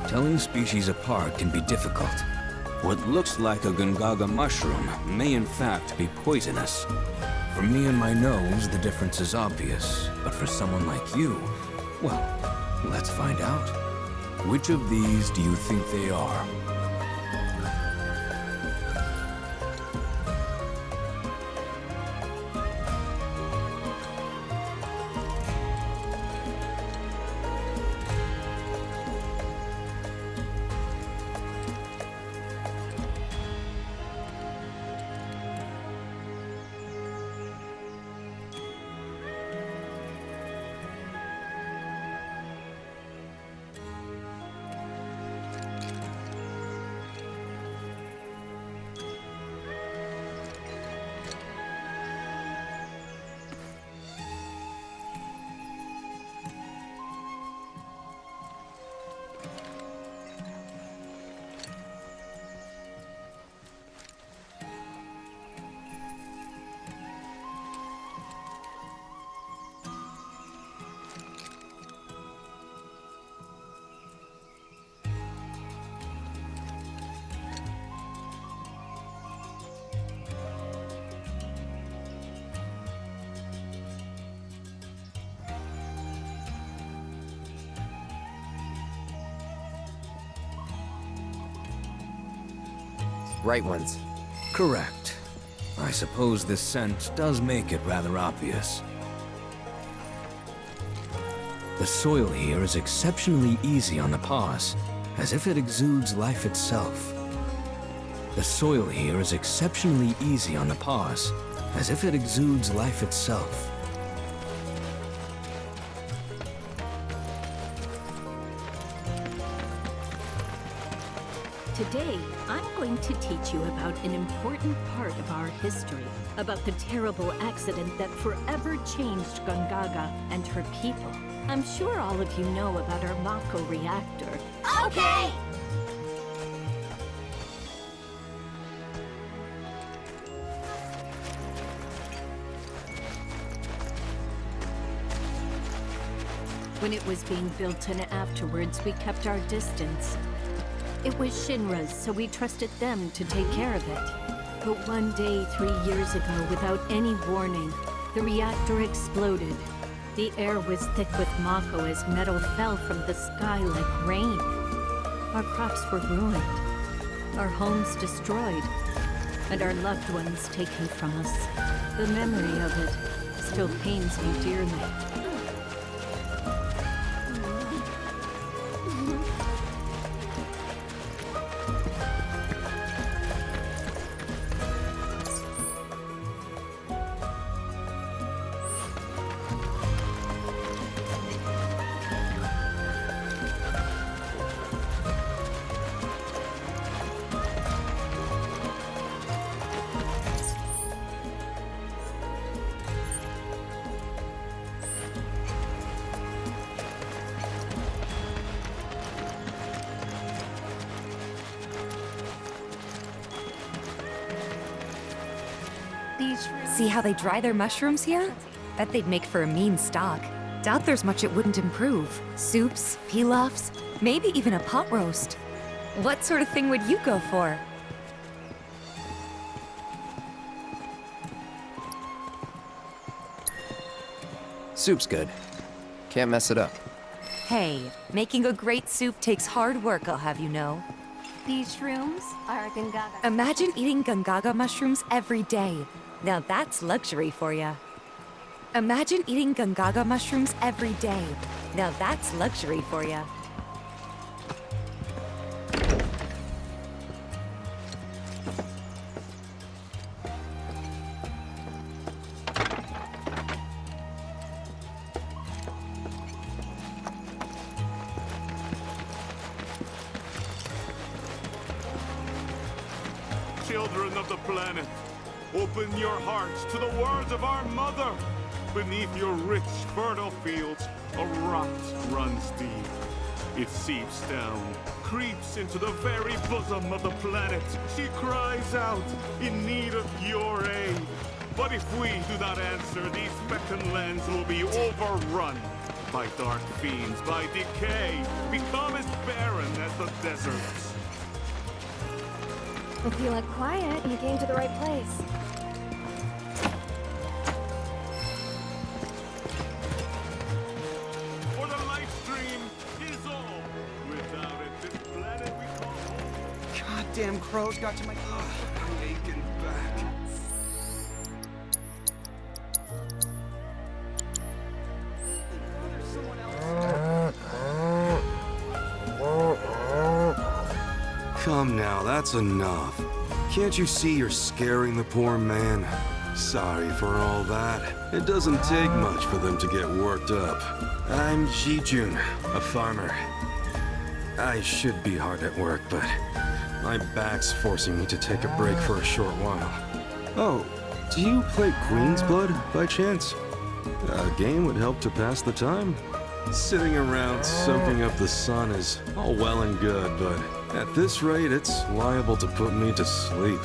Telling species apart can be difficult. What looks like a Gungaga mushroom may in fact be poisonous. For me and my nose, the difference is obvious. But for someone like you, well, let's find out. Which of these do you think they are? Right ones. Correct. I suppose this scent does make it rather obvious. The soil here is exceptionally easy on the paws, as if it exudes life itself. The soil here is exceptionally easy on the paws, as if it exudes life itself. Today, I'm going to teach you about an important part of our history, about the terrible accident that forever changed Gungaga and her people. I'm sure all of you know about our Mako reactor. Okay! When it was being built and afterwards, we kept our distance. It was Shinra's, so we trusted them to take care of it. But one day, 3 years ago, without any warning, the reactor exploded. The air was thick with Mako as metal fell from the sky like rain. Our crops were ruined, our homes destroyed, and our loved ones taken from us. The memory of it still pains me dearly. See how they dry their mushrooms here? Bet they'd make for a mean stock. Doubt there's much it wouldn't improve. Soups, pilafs, maybe even a pot roast. What sort of thing would you go for? Soup's good. Can't mess it up. Hey, making a great soup takes hard work, I'll have you know. These shrooms are Gungaga. Imagine eating Gungaga mushrooms every day. Now that's luxury for ya. Imagine eating Gungaga mushrooms every day. Now that's luxury for ya. Children of the planet, open your hearts to the words of our mother. Beneath your rich, fertile fields, a rot runs deep. It seeps down, creeps into the very bosom of the planet. She cries out in need of your aid. But if we do not answer, these fecund lands will be overrun. by dark fiends, by decay, become as barren as the deserts. If you look quiet, you came to the right place. For the life stream is all. Without it, this planet we call home. Goddamn crows got to my aching back. Come now, that's enough. Can't you see you're scaring the poor man? Sorry for all that. It doesn't take much for them to get worked up. I'm Jijun, a farmer. I should be hard at work, but my back's forcing me to take a break for a short while. Oh, do you play Queen's Blood by chance? A game would help to pass the time. Sitting around soaking up the sun is all well and good, but at this rate, it's liable to put me to sleep.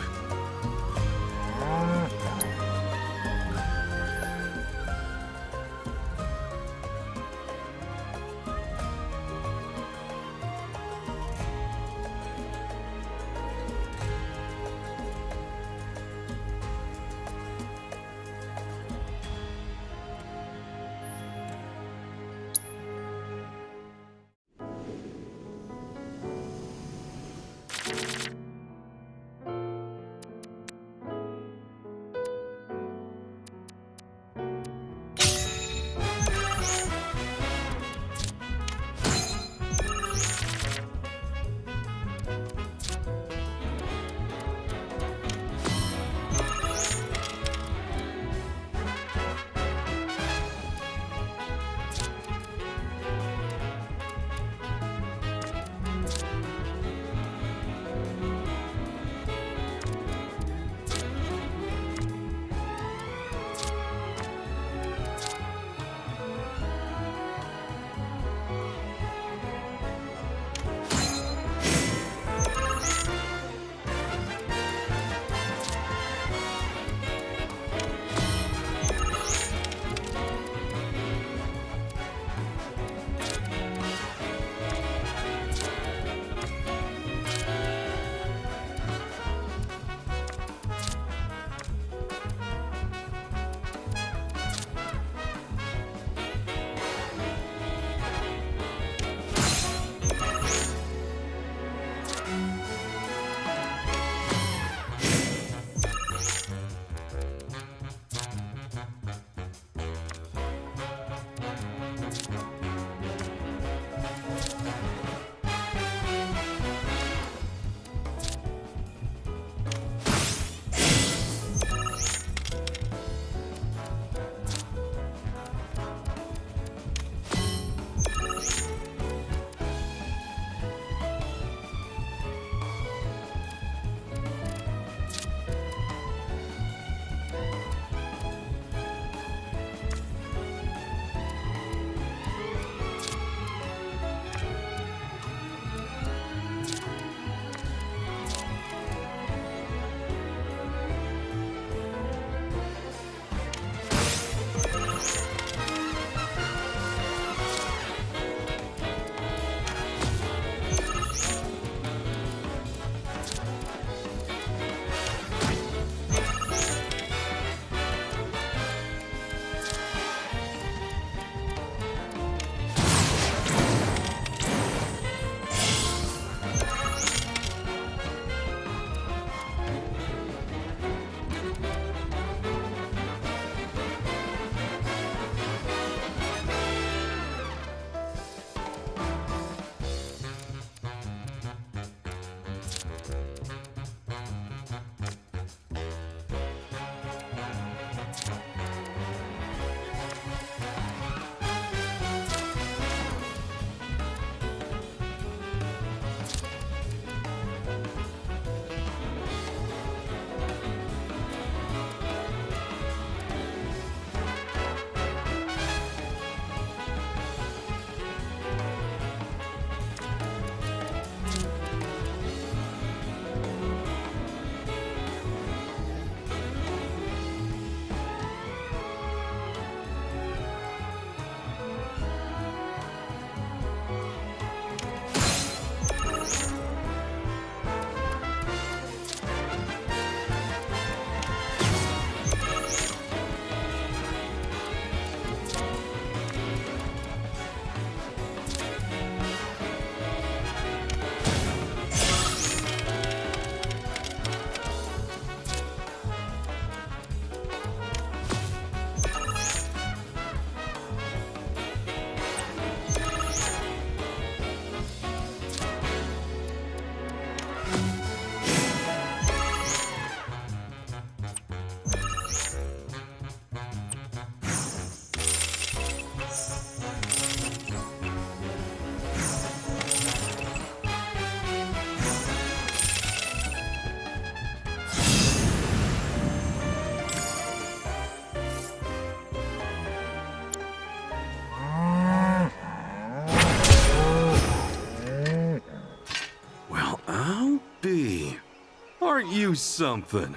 Aren't you something?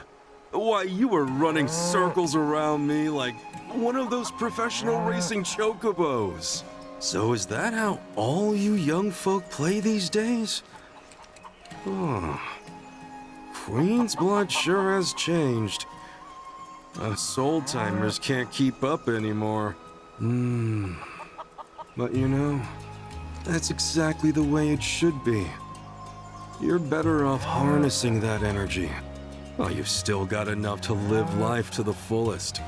Why, you were running circles around me like one of those professional racing chocobos. So is that how all you young folk play these days? Oh. Queen's blood sure has changed. Us old-timers can't keep up anymore. But you know, that's exactly the way it should be. You're better off harnessing that energy. While you've still got enough to live life to the fullest.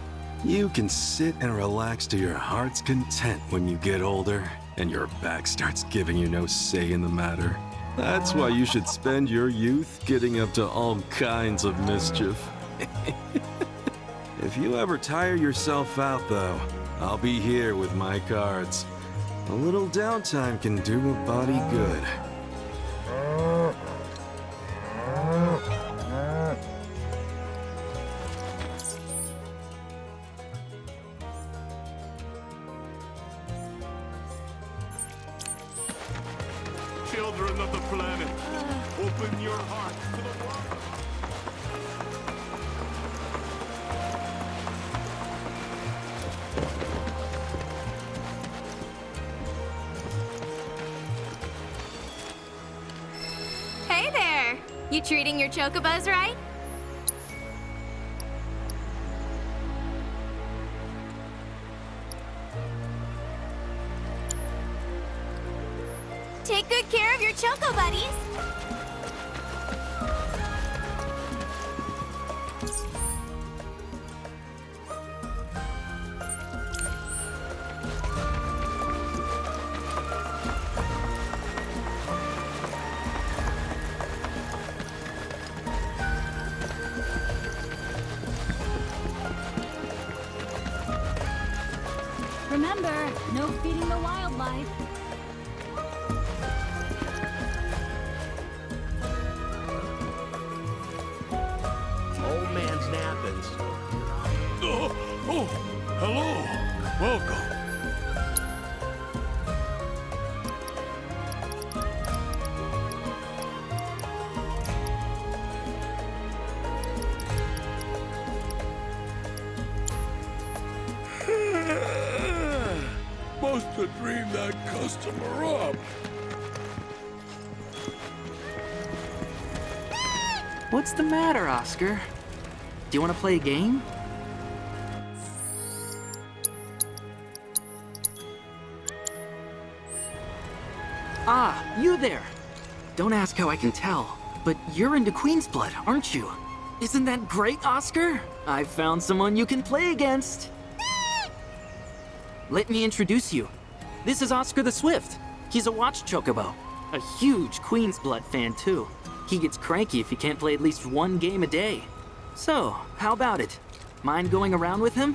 You can sit and relax to your heart's content when you get older, and your back starts giving you no say in the matter. That's why you should spend your youth getting up to all kinds of mischief. If you ever tire yourself out, though, I'll be here with my cards. A little downtime can do a body good. Children of the planet, open your hearts to the world. Hey there! You treating your chocobos right? Take good care of your choco buddies. Remember, no feeding the wildlife. Old man's napping. Oh, hello. Welcome. Must have dreamed that customer up. What's the matter, Oscar? Do you want to play a game? Ah, you there! Don't ask how I can tell, but you're into Queen's Blood, aren't you? Isn't that great, Oscar? I've found someone you can play against. Let me introduce you. This is Oscar the Swift. He's a watch chocobo. A huge Queen's Blood fan, too. He gets cranky if he can't play at least one game a day. So, how about it? Mind going around with him?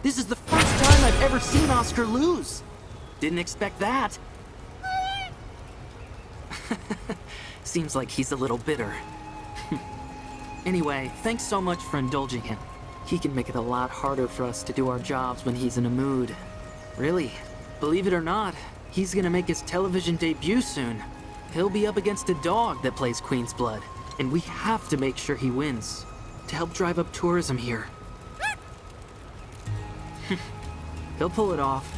This is the first time I've ever seen Oscar lose. Didn't expect that. Seems like he's a little bitter. Anyway, thanks so much for indulging him. He can make it a lot harder for us to do our jobs when he's in a mood. Really, believe it or not, he's gonna make his television debut soon. He'll be up against a dog that plays Queen's Blood, and we have to make sure he wins to help drive up tourism here. He'll pull it off.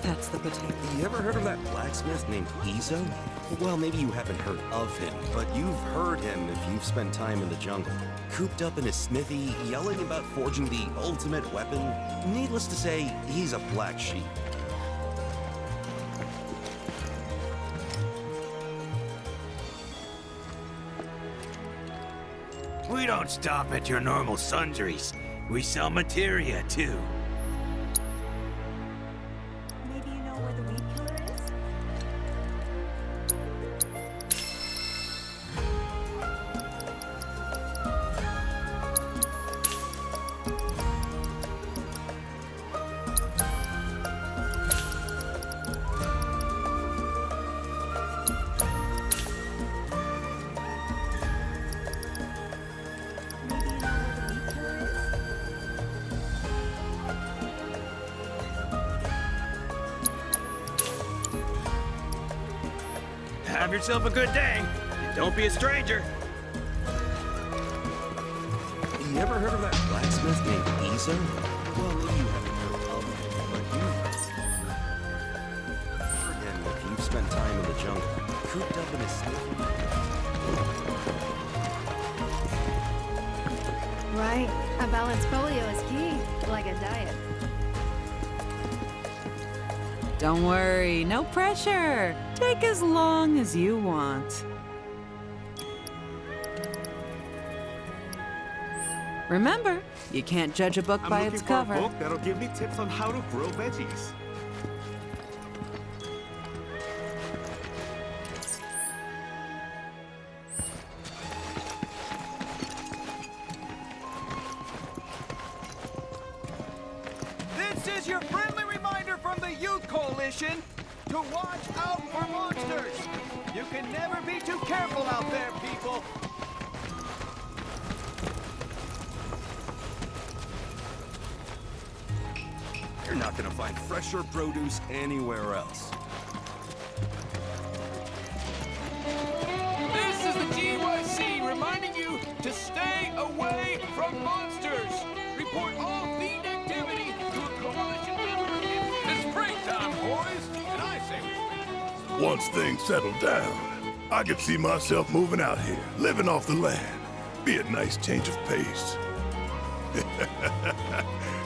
That's the potato. You ever heard of that blacksmith named Izo? Well, maybe you haven't heard of him, but you've heard him if you've spent time in the jungle. Cooped up in his smithy, yelling about forging the ultimate weapon. Needless to say, he's a black sheep. We don't stop at your normal sundries. We sell materia, too. Maybe you know where the weed killer is? Have yourself a good day, and don't be a stranger. You ever heard of that blacksmith named Izo? Well, maybe you haven't heard of him, but you've heard him if you've spent time in the jungle. Cooped up in his smithy. Right. A balanced folio is key, like a diet. Don't worry, no pressure. Take as long as you want. Remember, you can't judge a book by its cover. I'm looking for a book that'll give me tips on how to grow veggies. This is your friendly reminder from the Youth Coalition to watch out for monsters. You can never be too careful out there, people. You're not gonna find fresher produce anywhere else. This is the GYC reminding you to stay away from monsters. Report all fiend activity to a coalition member. It's springtime, boys, and I say we Once things settle down, I could see myself moving out here, living off the land. Be a nice change of pace.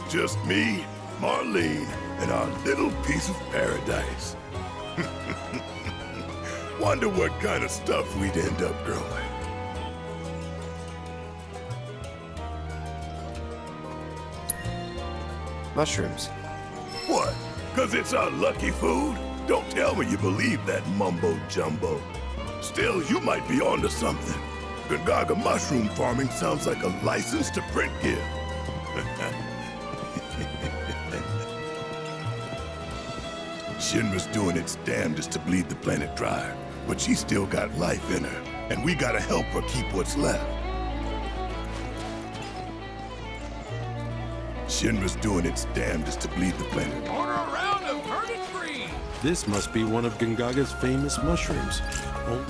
Just me, Marlene, and our little piece of paradise. Wonder what kind of stuff we'd end up growing. Mushrooms. What? 'Cause it's our lucky food? Don't tell me you believe that mumbo-jumbo. Still, you might be onto something. Gungaga mushroom farming sounds like a license to print gift. Shinra's doing its damnedest to bleed the planet dry, but she's still got life in her, and we gotta help her keep what's left. Shinra's doing its damnedest to bleed the planet. order a round of verdigris. This must be one of Gungaga's famous mushrooms. Oh.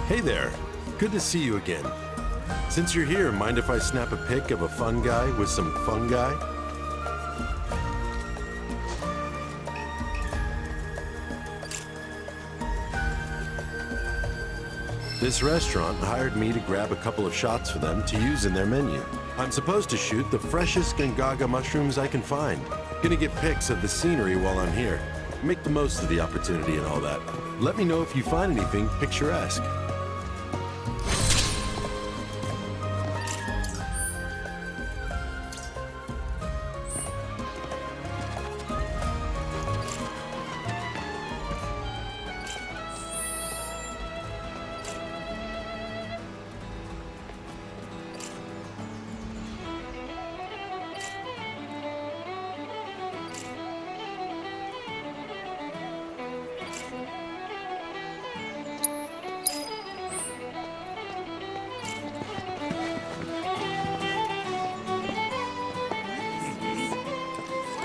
Hey there. Good to see you again. Since you're here, mind if I snap a pic of a fun guy with some fungi? This restaurant hired me to grab a couple of shots for them to use in their menu. I'm supposed to shoot the freshest Gungaga mushrooms I can find. Gonna get pics of the scenery while I'm here. Make the most of the opportunity and all that. Let me know if you find anything picturesque.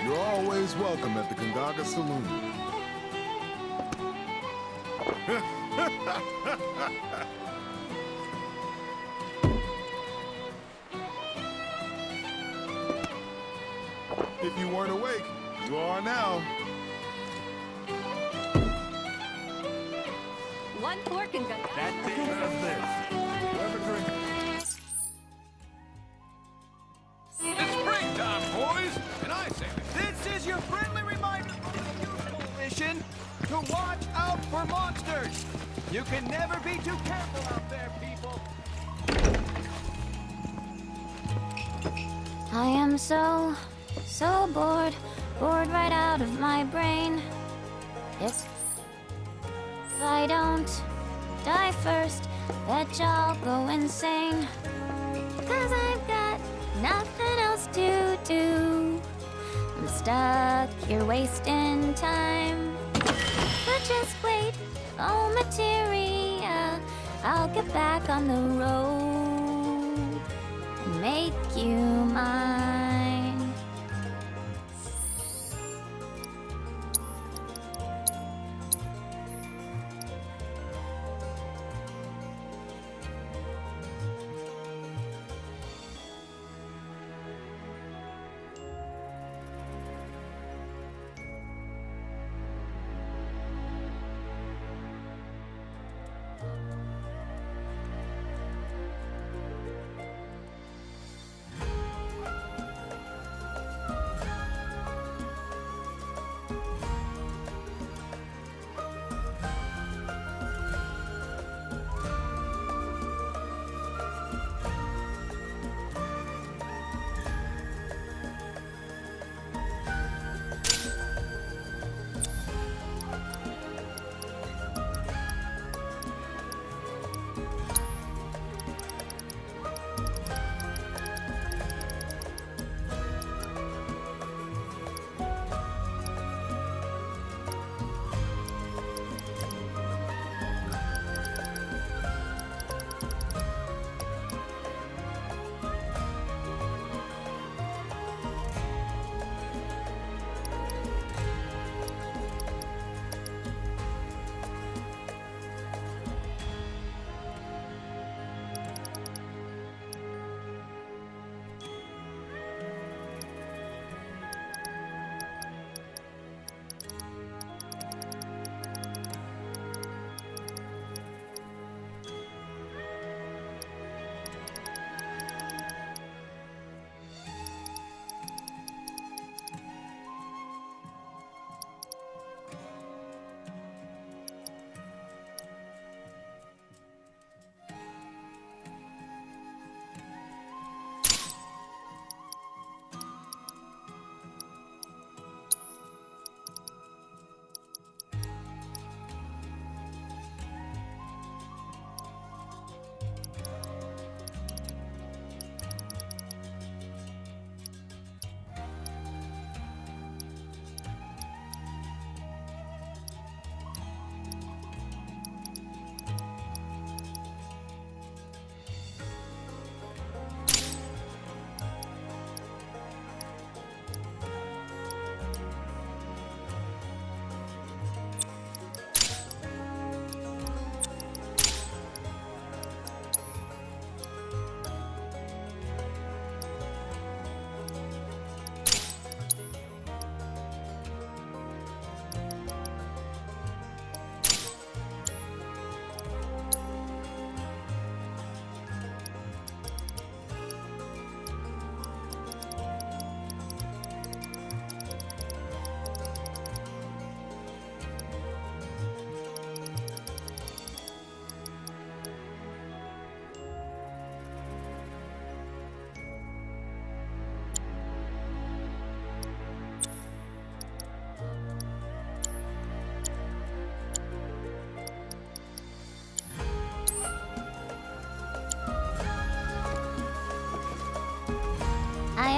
You're always welcome at the Gungaga Saloon. If you weren't awake, you are now. One fork and go. That thing of this. Whoever drinks. It's springtime, boys! And I say this is your friendly reminder of the usual mission to watch out for monsters. You can never be too careful out there, people. I am so bored. Bored right out of my brain. If I don't die first, bet y'all go insane. 'Cause I've got nothing else to do. I'm stuck here wasting time. But just wait, oh materia, I'll get back on the road and make you mine.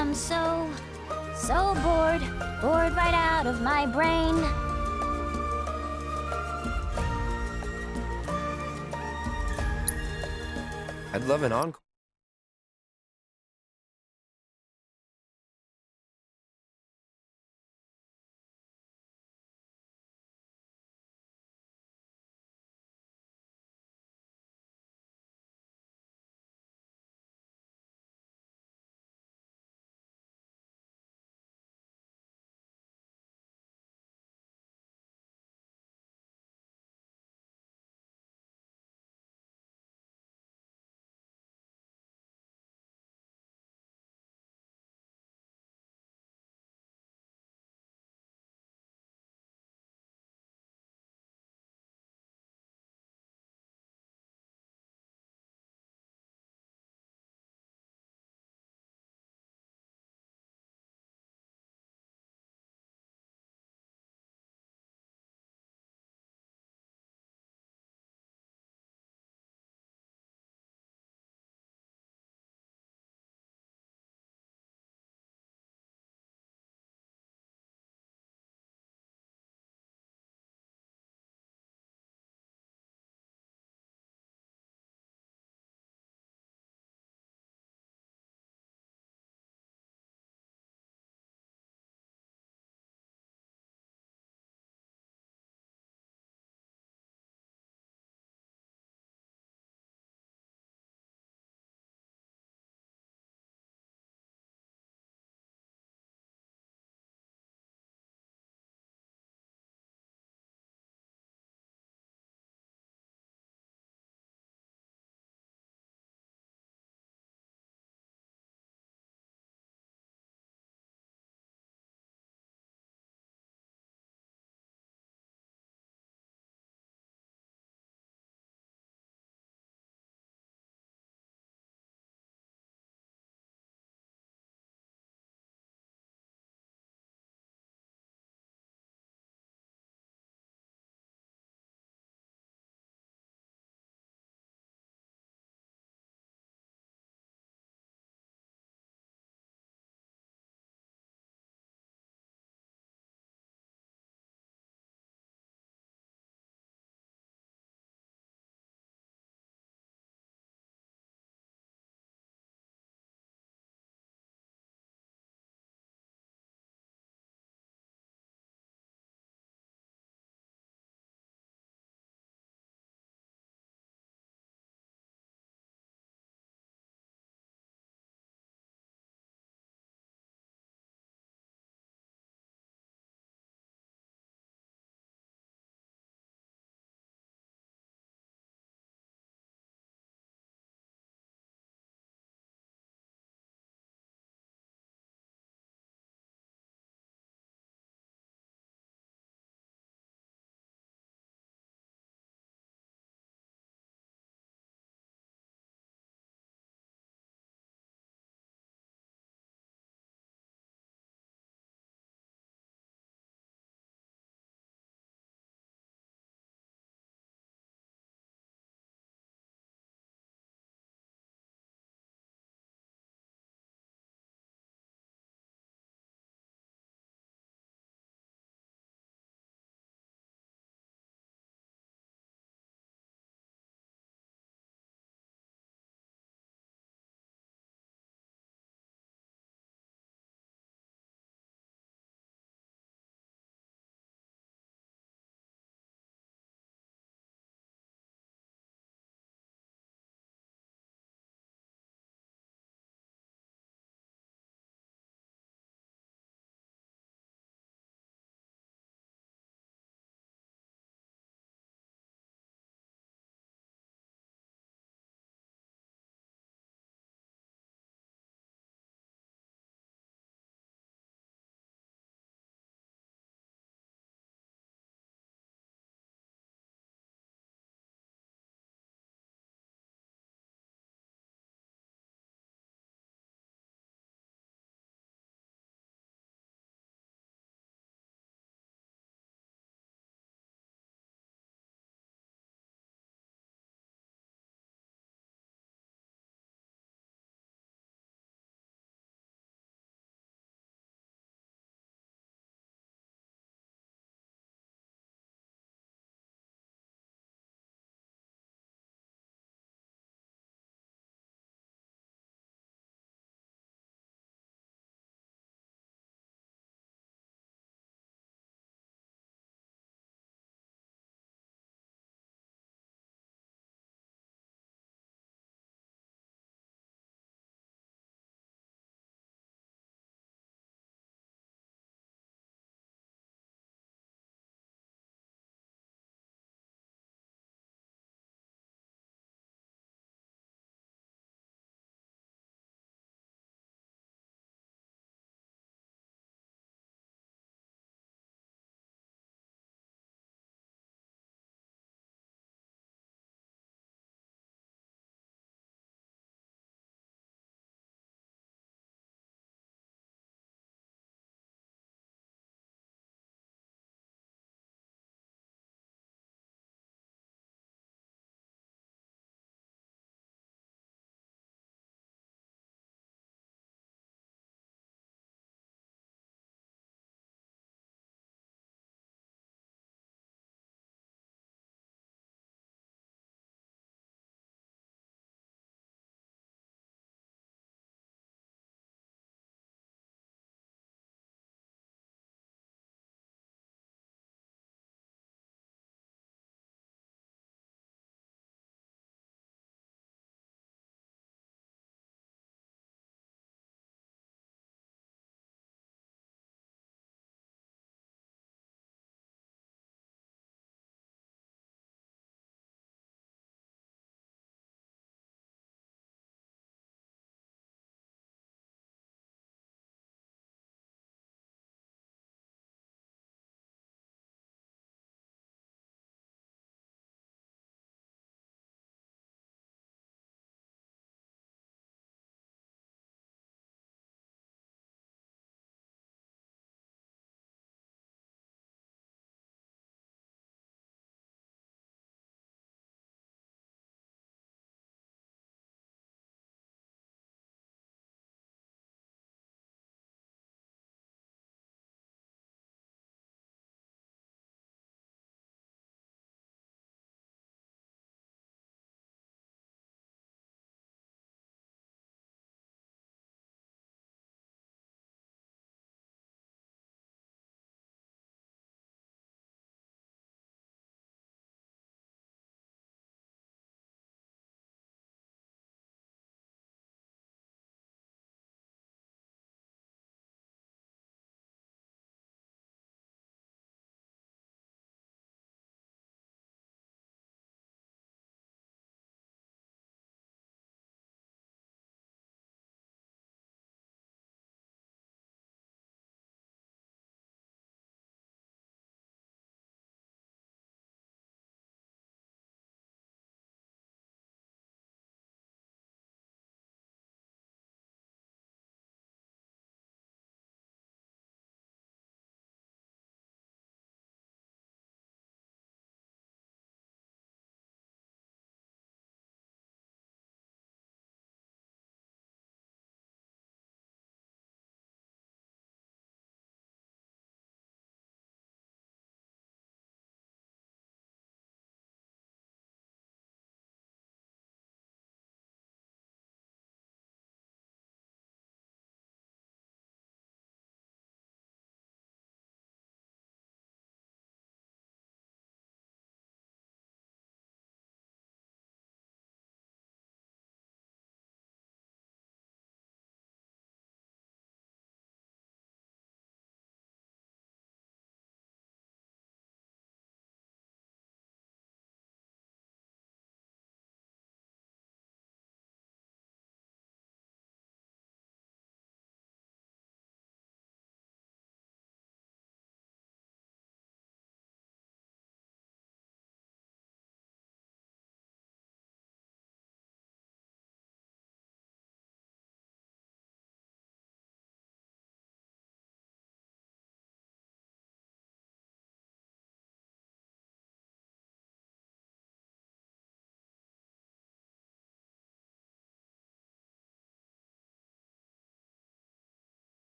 am so bored. Bored right out of my brain. I'd love an encore.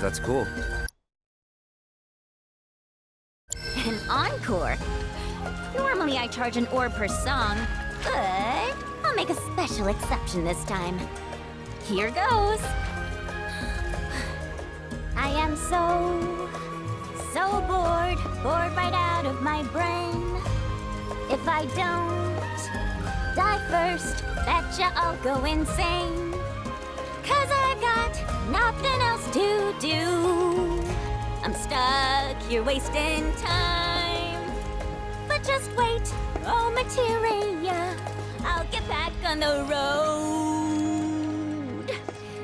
That's cool. An encore? Normally I charge an orb per song, but I'll make a special exception this time. Here goes. I am so bored right out of my brain. If I don't die first, betcha I'll go insane. 'Cause I've got nothing else to do. I'm stuck here wasting time. But just wait, oh materia, I'll get back on the road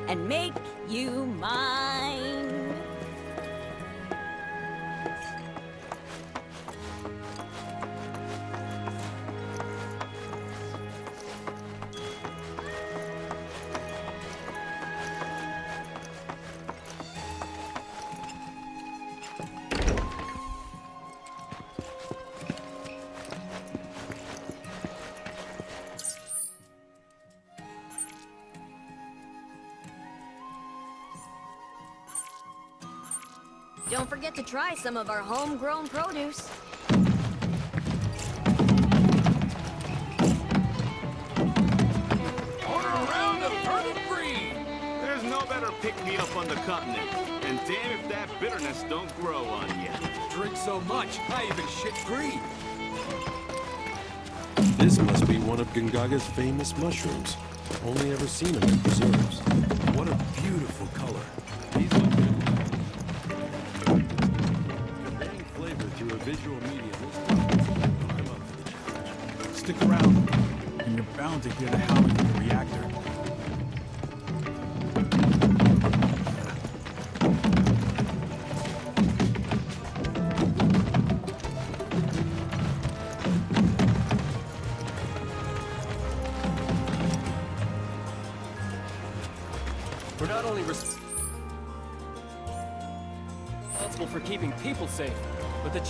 and make you mine. Don't forget to try some of our homegrown produce. Order a round of turnip green. There's no better pick-me-up on the continent. And damn if that bitterness don't grow on you. Drink so much, I even shit green. This must be one of Gungaga's famous mushrooms. Only ever seen them in preserves. What a beautiful color. These look good. Conveying flavor through a visual medium is I'm up for the challenge. Stick around, and you're bound to hear the howling of the reactor. We're not only responsible for keeping people safe, but the